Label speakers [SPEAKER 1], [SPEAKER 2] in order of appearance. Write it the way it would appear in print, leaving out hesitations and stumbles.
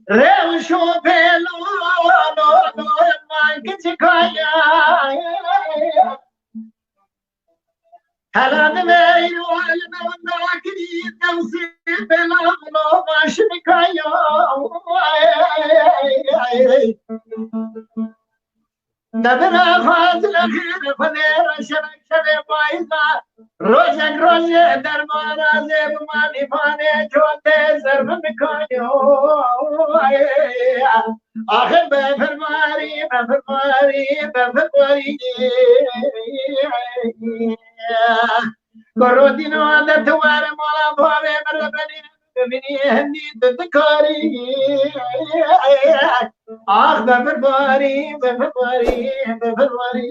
[SPEAKER 1] Reusho pelo no man kitchikaya halan meyo alna nakri tamsi pelo no mashnikaya نبرا فاضل خير فنير شرك شري بايزا روزك روزي دربارا زيب ماني فاني جوتي زرب مكانيو آخر بفرماري بفرماري بفرماري كرودينو عدد تواري مولا بوابي مربني بمني هندي تذكاري آخ بفرماري بفرماري بفرماري